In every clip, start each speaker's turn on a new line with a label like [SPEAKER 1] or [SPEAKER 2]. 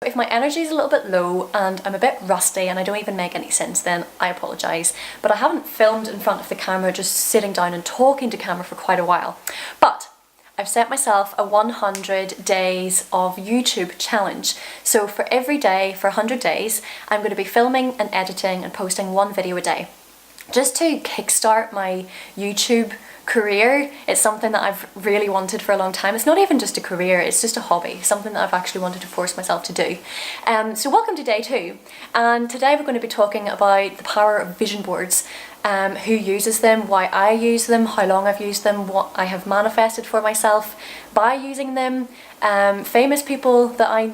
[SPEAKER 1] If my energy is a little bit low and I'm a bit rusty and I don't even make any sense, then I apologise. But I haven't filmed in front of the camera, just sitting down and talking to camera for quite a while. But I've set myself a 100 days of YouTube challenge. So for every day, for 100 days, I'm going to be filming and editing and posting one video a day. Just to kickstart my YouTube career. It's something that I've really wanted for a long time. It's not even just a career, it's just a hobby, something that I've actually wanted to force myself to do. So welcome to day 2, and today we're going to be talking about the power of vision boards, who uses them, why I use them, how long I've used them, what I have manifested for myself by using them, famous people that I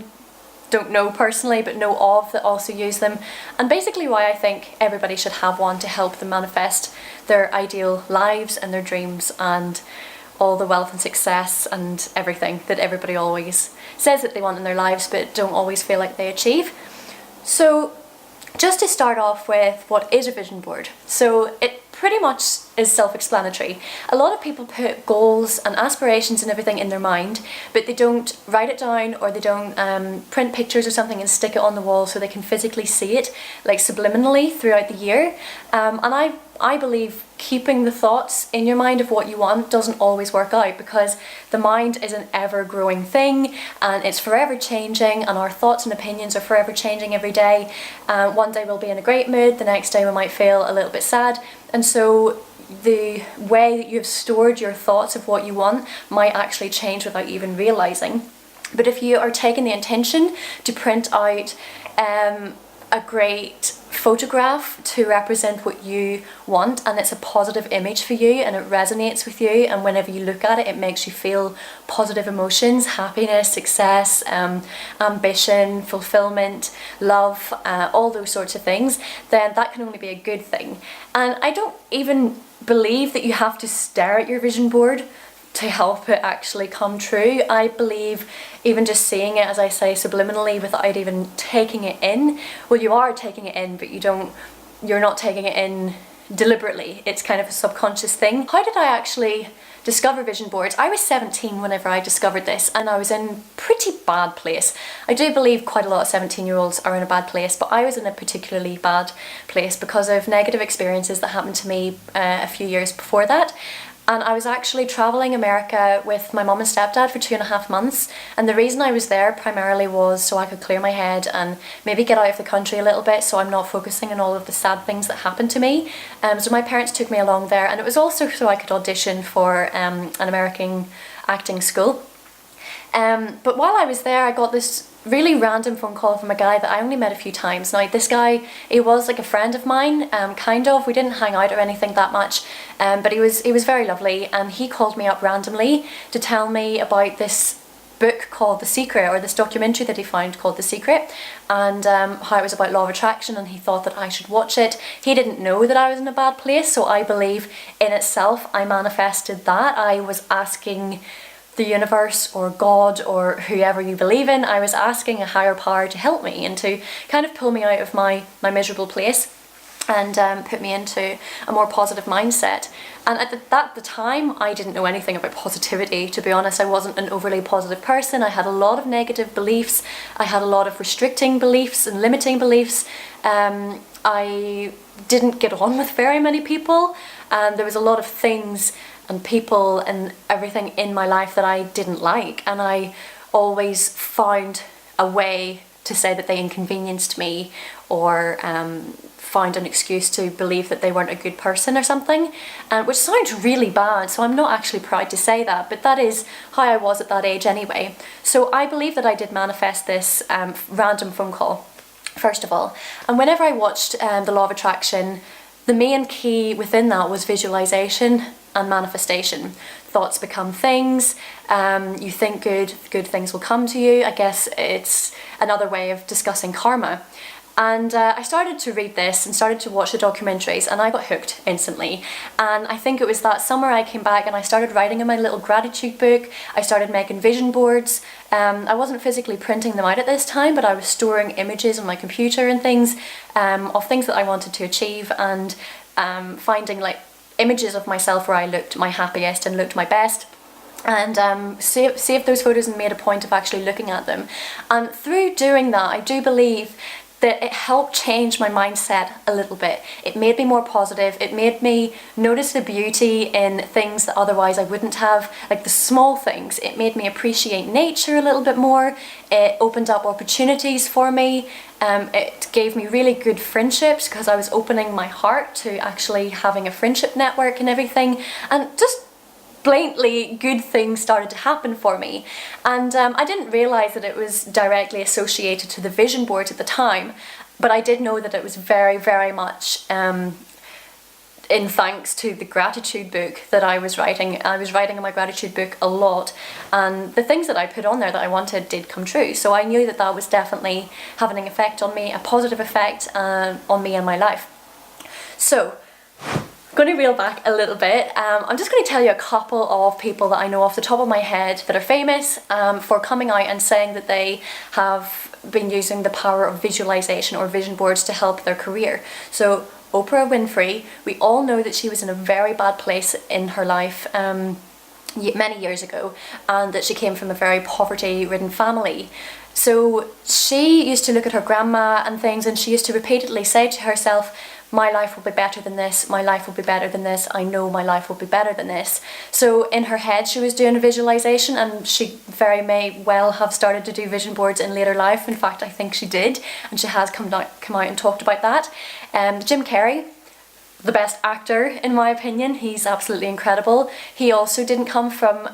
[SPEAKER 1] don't know personally but know of that also use them, and basically why I think everybody should have one to help them manifest their ideal lives and their dreams and all the wealth and success and everything that everybody always says that they want in their lives but don't always feel like they achieve. So just to start off with, what is a vision board? So it pretty much is self-explanatory. A lot of people put goals and aspirations and everything in their mind, but they don't write it down, or they don't print pictures or something and stick it on the wall so they can physically see it, like subliminally throughout the year. And I believe keeping the thoughts in your mind of what you want doesn't always work out, because the mind is an ever-growing thing and it's forever changing, and our thoughts and opinions are forever changing every day. One day we'll be in a great mood, the next day we might feel a little bit sad, and so the way that you've stored your thoughts of what you want might actually change without even realising. But if you are taking the intention to print out a great photograph to represent what you want, and it's a positive image for you and it resonates with you, and whenever you look at it, it makes you feel positive emotions, happiness, success, ambition, fulfillment, love, all those sorts of things, then that can only be a good thing. And I don't even believe that you have to stare at your vision board to help it actually come true. I believe even just seeing it, as I say, subliminally without even taking it in, well, you are taking it in, but you're not taking it in deliberately. It's kind of a subconscious thing. How did I actually discover vision boards? I was 17 whenever I discovered this, and I was in a pretty bad place. I do believe quite a lot of 17-year-olds are in a bad place, but I was in a particularly bad place because of negative experiences that happened to me a few years before that. And I was actually travelling America with my mum and stepdad for 2.5 months, and the reason I was there primarily was so I could clear my head and maybe get out of the country a little bit, so I'm not focusing on all of the sad things that happened to me. So my parents took me along there, and it was also so I could audition for an American acting school. But while I was there, I got this really random phone call from a guy that I only met a few times. Now, this guy, he was like a friend of mine, kind of. We didn't hang out or anything that much, but he was very lovely, and he called me up randomly to tell me about this book called The Secret, or this documentary that he found called The Secret, and how it was about law of attraction, and he thought that I should watch it. He didn't know that I was in a bad place, so I believe in itself I manifested that. I was asking the universe or God or whoever you believe in, I was asking a higher power to help me and to kind of pull me out of my miserable place and put me into a more positive mindset. And at the time, I didn't know anything about positivity. To be honest, I wasn't an overly positive person. I had a lot of negative beliefs. I had a lot of restricting beliefs and limiting beliefs. I didn't get on with very many people, and there was a lot of things and people and everything in my life that I didn't like, and I always found a way to say that they inconvenienced me, or found an excuse to believe that they weren't a good person or something, which sounds really bad, so I'm not actually proud to say that, but that is how I was at that age anyway. So I believe that I did manifest this random phone call, first of all. And whenever I watched The Law of Attraction, the main key within that was visualization and manifestation. Thoughts become things. You think good things will come to you. I guess it's another way of discussing karma. And I started to read this and started to watch the documentaries, and I got hooked instantly. And I think it was that summer I came back and I started writing in my little gratitude book. I started making vision boards. I wasn't physically printing them out at this time, but I was storing images on my computer and things, of things that I wanted to achieve, and finding like images of myself where I looked my happiest and looked my best. and saved those photos and made a point of actually looking at them. And through doing that, I do believe that it helped change my mindset a little bit. It made me more positive. It made me notice the beauty in things that otherwise I wouldn't have, like the small things. It made me appreciate nature a little bit more. It opened up opportunities for me. It gave me really good friendships because I was opening my heart to actually having a friendship network and everything. And just blatantly good things started to happen for me, and I didn't realise that it was directly associated to the vision board at the time, but I did know that it was very, very much in thanks to the gratitude book that I was writing. I was writing in my gratitude book a lot, and the things that I put on there that I wanted did come true, so I knew that that was definitely having an effect on me, a positive effect on me and my life. So I'm going to reel back a little bit. I'm just going to tell you a couple of people that I know off the top of my head that are famous for coming out and saying that they have been using the power of visualization or vision boards to help their career. So Oprah Winfrey, we all know that she was in a very bad place in her life many years ago, and that she came from a very poverty-ridden family. So she used to look at her grandma and things, and she used to repeatedly say to herself, my life will be better than this, my life will be better than this, I know my life will be better than this. So in her head she was doing a visualization, and she very may well have started to do vision boards in later life. In fact, I think she did, and she has come out and talked about that. Jim Carrey, the best actor in my opinion, he's absolutely incredible. He also didn't come from,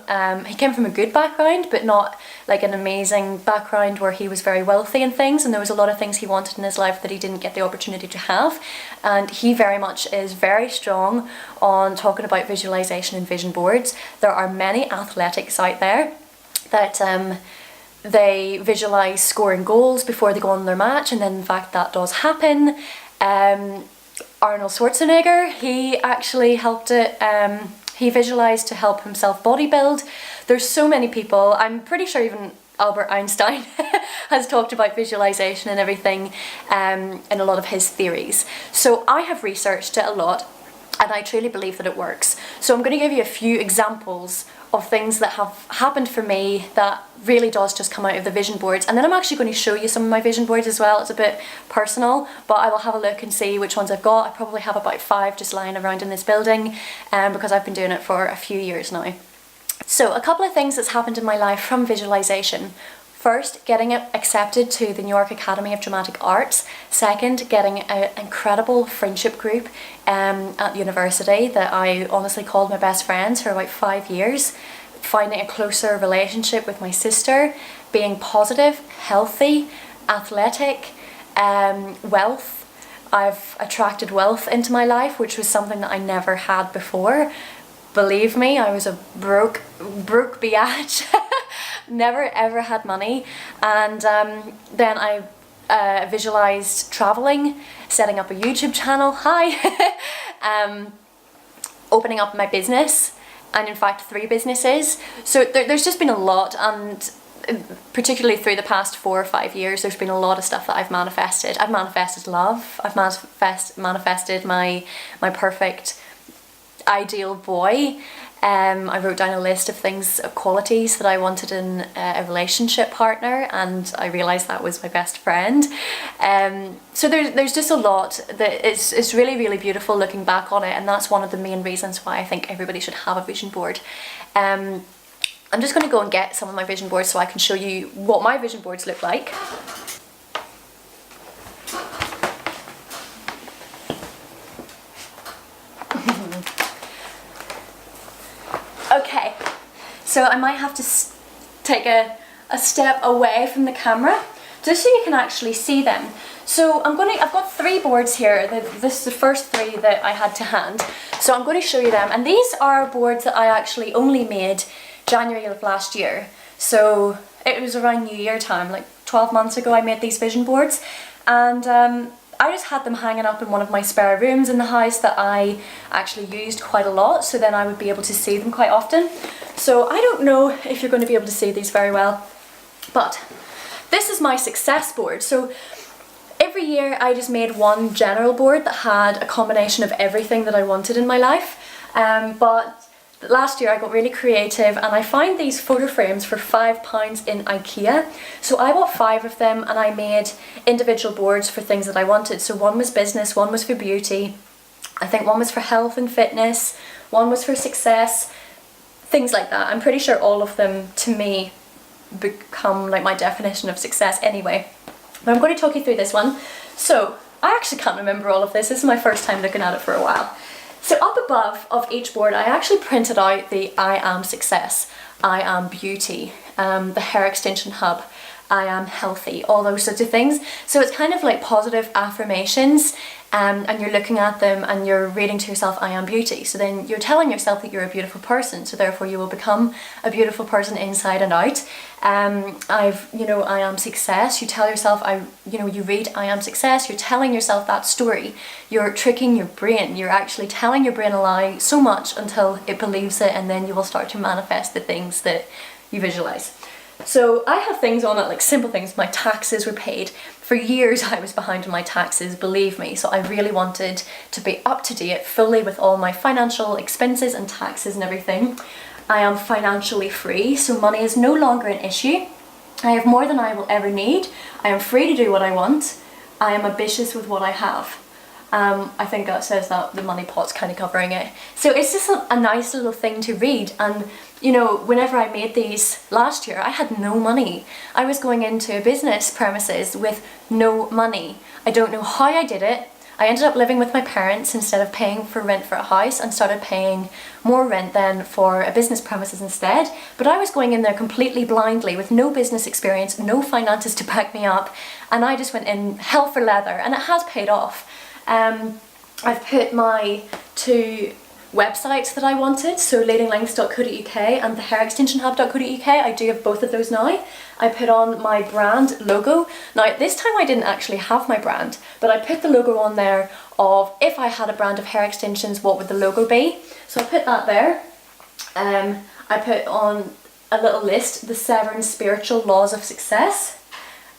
[SPEAKER 1] he came from a good background, but not like an amazing background where he was very wealthy and things, and there was a lot of things he wanted in his life that he didn't get the opportunity to have, and he very much is very strong on talking about visualization and vision boards. There are many athletics out there that they visualize scoring goals before they go on their match, and then in fact that does happen. Arnold Schwarzenegger, he actually helped it, he visualized to help himself bodybuild. There's so many people. I'm pretty sure even Albert Einstein has talked about visualization and everything in a lot of his theories. So I have researched it a lot, and I truly believe that it works. So I'm going to give you a few examples of things that have happened for me that really does just come out of the vision boards, and then I'm actually going to show you some of my vision boards as well. It's a bit personal, but I will have a look and see which ones I've got. I probably have about 5 just lying around in this building, because I've been doing it for a few years now. So a couple of things that's happened in my life from visualization. First, getting accepted to the New York Academy of Dramatic Arts. Second, getting an incredible friendship group at university that I honestly called my best friends for about 5 years. Finding a closer relationship with my sister. Being positive, healthy, athletic, wealth. I've attracted wealth into my life, which was something that I never had before. Believe me, I was a broke biatch. Never ever had money, and then I visualized traveling, setting up a YouTube channel, opening up my business, and in fact 3 businesses. So there's just been a lot, and particularly through the past 4 or 5 years, there's been a lot of stuff that I've manifested. I've manifested love. I've manifested my perfect ideal boy. I wrote down a list of things, qualities that I wanted in a relationship partner, and I realised that was my best friend. So there's just a lot that it's really, really beautiful looking back on it, and that's one of the main reasons why I think everybody should have a vision board. I'm just going to go and get some of my vision boards so I can show you what my vision boards look like. Okay, so I might have to take a step away from the camera just so you can actually see them. So I've got 3 boards here. This is the first 3 that I had to hand. So I'm going to show you them, and these are boards that I actually only made January of last year. So it was around New Year time, like 12 months ago I made these vision boards, and I just had them hanging up in one of my spare rooms in the house that I actually used quite a lot, so then I would be able to see them quite often. So I don't know if you're going to be able to see these very well, but this is my success board. So every year I just made one general board that had a combination of everything that I wanted in my life, but last year I got really creative and I found these photo frames for £5 in IKEA. So I bought 5 of them and I made individual boards for things that I wanted. So one was business, one was for beauty, I think one was for health and fitness, one was for success, things like that. I'm pretty sure all of them to me become like my definition of success anyway. But I'm going to talk you through this one. So I actually can't remember all of this. This is my first time looking at it for a while. So up above of each board I actually printed out the I am success, I am beauty, the hair extension hub, I am healthy, all those sorts of things. So it's kind of like positive affirmations, and you're looking at them and you're reading to yourself, I am beauty. So then you're telling yourself that you're a beautiful person, so therefore you will become a beautiful person inside and out. I am success, you tell yourself, you read I am success, you're telling yourself that story. You're tricking your brain, you're actually telling your brain a lie so much until it believes it, and then you will start to manifest the things that you visualize. So I have things on it, like simple things. My taxes were paid. For years I was behind on my taxes, believe me, so I really wanted to be up to date fully with all my financial expenses and taxes and everything. I am financially free, so money is no longer an issue. I have more than I will ever need. I am free to do what I want. I am ambitious with what I have. I think that says that the money pot's kind of covering it. So it's just a nice little thing to read. And whenever I made these last year, I had no money. I was going into a business premises with no money. I don't know how I did it. I ended up living with my parents instead of paying for rent for a house, and started paying more rent then for a business premises instead. But I was going in there completely blindly with no business experience, no finances to back me up, and I just went in hell for leather, and it has paid off. I've put my 2 websites that I wanted, so leadinglinks.co.uk and the hairextensionhub.co.uk. I do have both of those now. I put on my brand logo. Now this time I didn't actually have my brand, but I put the logo on there of if I had a brand of hair extensions, what would the logo be? So I put that there. I put on a little list, the 7 spiritual laws of success.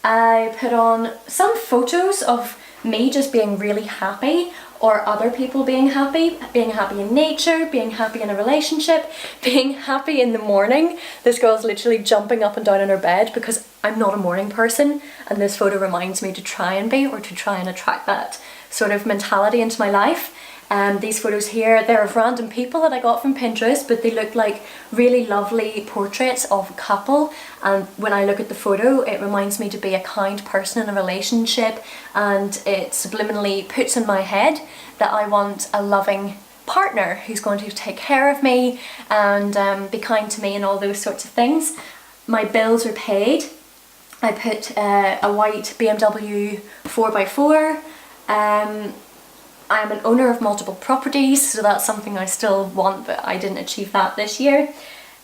[SPEAKER 1] I put on some photos of me just being really happy, or other people being happy in nature, being happy in a relationship, being happy in the morning. This girl's literally jumping up and down in her bed because I'm not a morning person, and this photo reminds me to try and be, or to try and attract that sort of mentality into my life. These photos here, they're of random people that I got from Pinterest, but they look like really lovely portraits of a couple, and when I look at the photo it reminds me to be a kind person in a relationship, and it subliminally puts in my head that I want a loving partner who's going to take care of me and be kind to me and all those sorts of things. My bills are paid. I put a white BMW 4x4. I am an owner of multiple properties, so that's something I still want, but I didn't achieve that this year.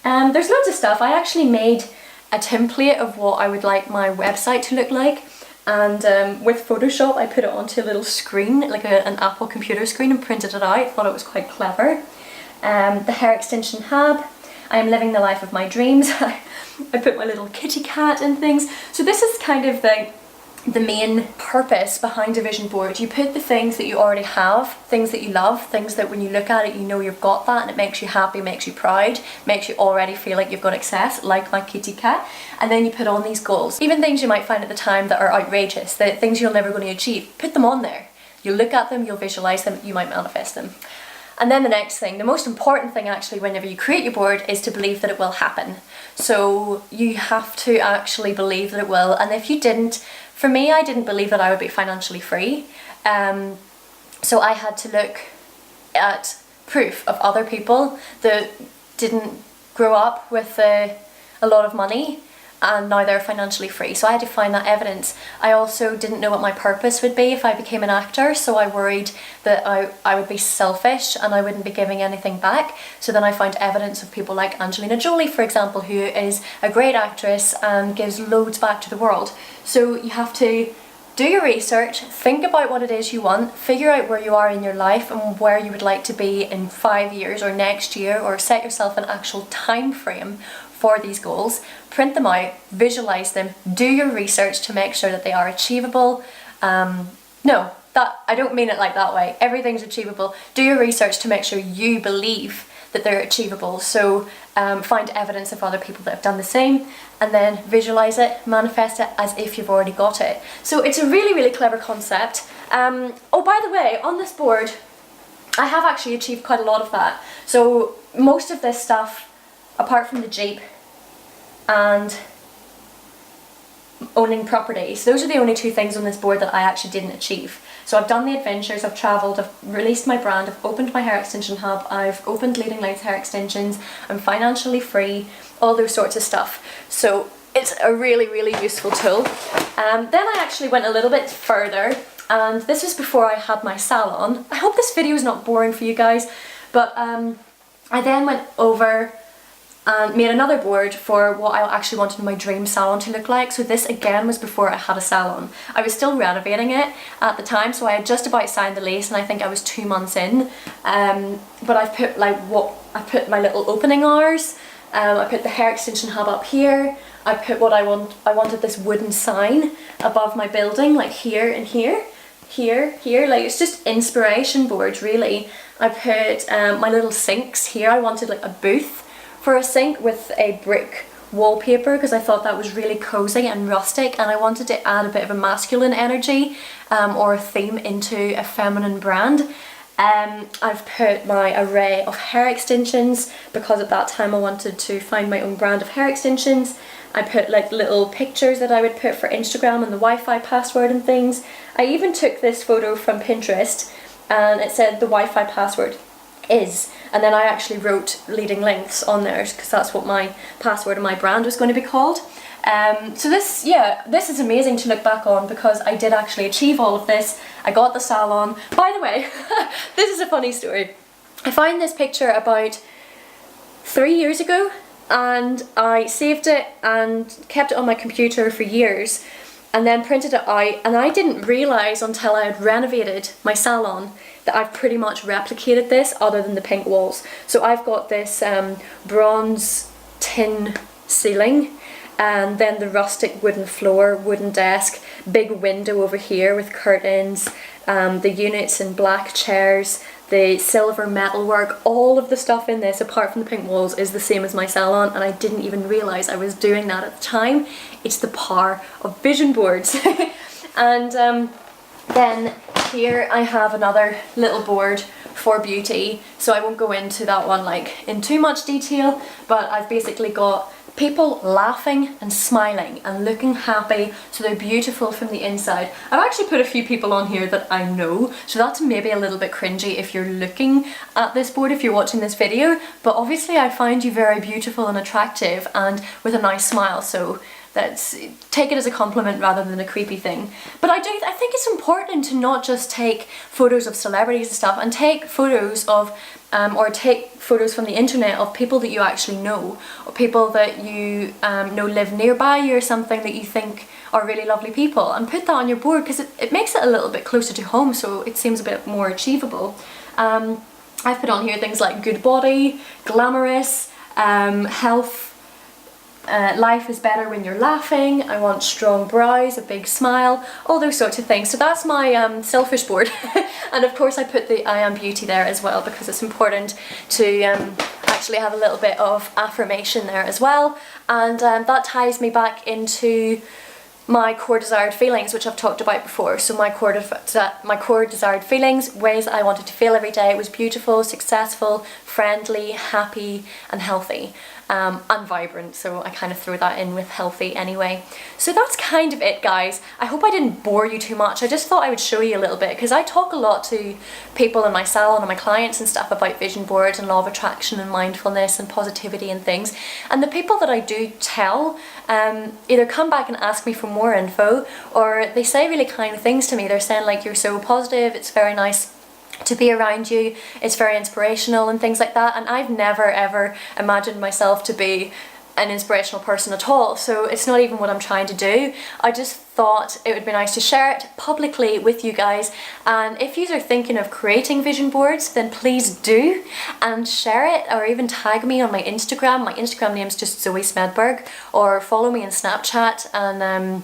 [SPEAKER 1] There's loads of stuff. I actually made a template of what I would like my website to look like, and with Photoshop I put it onto a little screen, like an Apple computer screen, and printed it out. I thought it was quite clever. The hair extension hub. I am living the life of my dreams. I put my little kitty cat and things. So this is kind of the main purpose behind a vision board. You put the things that you already have, things that you love, things that when you look at it you know you've got that and it makes you happy, makes you proud, makes you already feel like you've got success, like my kitty cat. And then you put on these goals, even things you might find at the time that are outrageous, the things you're never going to achieve, put them on there. You'll look at them, you'll visualize them, you might manifest them. And then the next thing, the most important thing actually whenever you create your board, is to believe that it will happen. So you have to actually believe that it will, and if you didn't, for me, I didn't believe that I would be financially free. So I had to look at proof of other people that didn't grow up with a lot of money and now they're financially free. So I had to find that evidence. I also didn't know what my purpose would be if I became an actor, so I worried that I would be selfish and I wouldn't be giving anything back. So then I found evidence of people like Angelina Jolie, for example, who is a great actress and gives loads back to the world. So you have to do your research, think about what it is you want, figure out where you are in your life and where you would like to be in 5 years or next year, or set yourself an actual time frame for these goals, print them out, visualize them, do your research to make sure that they are achievable. I don't mean it like that way. Everything's achievable. Do your research to make sure you believe that they're achievable. So find evidence of other people that have done the same, and then visualize it, manifest it as if you've already got it. So it's a really, really clever concept. Oh, by the way, on this board, I have actually achieved quite a lot of that. So most of this stuff, apart from the Jeep and owning properties, those are the only two things on this board that I actually didn't achieve. So I've done the adventures, I've travelled, I've released my brand, I've opened my hair extension hub, I've opened Leading Lights Hair Extensions, I'm financially free, all those sorts of stuff. So it's a really, really useful tool. Then I actually went a little bit further, and this was before I had my salon. I hope this video is not boring for you guys, but I then went over and made another board for what I actually wanted my dream salon to look like. So this again was before I had a salon. I was still renovating it at the time, so I had just about signed the lease, and I think I was 2 months in. But I've put I put my little opening hours. I put the hair extension hub up here. I put what I wanted this wooden sign above my building, like here and here. Here, like it's just inspiration boards really. I put my little sinks here. I wanted like a booth for a sink with a brick wallpaper because I thought that was really cozy and rustic, and I wanted to add a bit of a masculine energy or a theme into a feminine brand. I've put my array of hair extensions because at that time I wanted to find my own brand of hair extensions. I put like little pictures that I would put for Instagram and the Wi-Fi password and things. I even took this photo from Pinterest and it said the Wi-Fi password is, and then I actually wrote Leading Lengths on there because that's what my password of my brand was going to be called. So this is amazing to look back on because I did actually achieve all of this. I got the salon. By the way, this is a funny story. I found this picture about 3 years ago and I saved it and kept it on my computer for years and then printed it out, and I didn't realise until I had renovated my salon that I've pretty much replicated this other than the pink walls. So I've got this bronze tin ceiling, and then the rustic wooden floor, wooden desk, big window over here with curtains, the units in black chairs, the silver metalwork, all of the stuff in this apart from the pink walls is the same as my salon, and I didn't even realise I was doing that at the time. It's the power of vision boards. And then here I have another little board for beauty, so I won't go into that one like in too much detail, but I've basically got people laughing and smiling and looking happy, so they're beautiful from the inside. I've actually put a few people on here that I know, so that's maybe a little bit cringy if you're looking at this board, if you're watching this video, but obviously I find you very beautiful and attractive and with a nice smile, so take it as a compliment rather than a creepy thing. But I think it's important to not just take photos of celebrities and stuff, and take photos of or take photos from the internet of people that you actually know, or people that you know live nearby you or something that you think are really lovely people, and put that on your board because it makes it a little bit closer to home, so it seems a bit more achievable. I've put on here things like good body, glamorous, health, life is better when you're laughing, I want strong brows, a big smile, all those sorts of things. So that's my selfish board. And of course I put the I am beauty there as well because it's important to actually have a little bit of affirmation there as well. And that ties me back into my core desired feelings, which I've talked about before. So my core desired feelings, ways I wanted to feel every day, was beautiful, successful, friendly, happy and healthy. And vibrant, so I kind of threw that in with healthy anyway. So that's kind of it, guys. I hope I didn't bore you too much. I just thought I would show you a little bit because I talk a lot to people in my salon and my clients and stuff about vision boards and law of attraction and mindfulness and positivity and things. And the people that I do tell either come back and ask me for more info, or they say really kind things to me. They're saying like, you're so positive, it's very nice to be around you, it's very inspirational and things like that, and I've never ever imagined myself to be an inspirational person at all, so it's not even what I'm trying to do. I just thought it would be nice to share it publicly with you guys, and if you are thinking of creating vision boards, then please do and share it, or even tag me on my Instagram. My Instagram name's just Zoe Smedberg, or follow me on Snapchat, and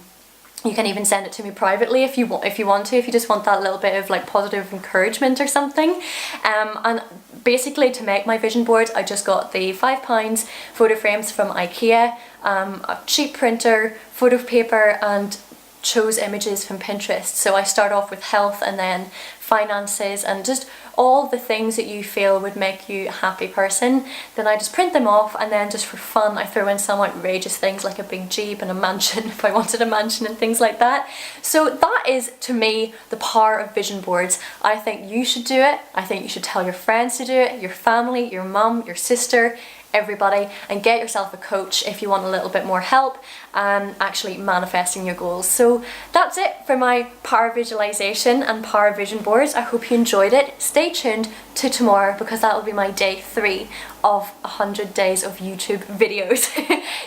[SPEAKER 1] you can even send it to me privately if you want to, if you just want that little bit of like positive encouragement or something. And basically to make my vision boards I just got the £5 photo frames from IKEA, a cheap printer, photo paper, and chose images from Pinterest. So I start off with health and then finances and just all the things that you feel would make you a happy person. Then I just print them off, and then just for fun I throw in some outrageous things like a big Jeep and a mansion if I wanted a mansion and things like that. So that is, to me, the power of vision boards. I think you should do it. I think you should tell your friends to do it, your family, your mum, your sister, everybody, and get yourself a coach if you want a little bit more help actually manifesting your goals. So that's it for my power visualization and power vision boards. I hope you enjoyed it. Stay tuned to tomorrow because that will be my day 3 of 100 days of YouTube videos.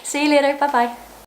[SPEAKER 1] See you later, bye bye.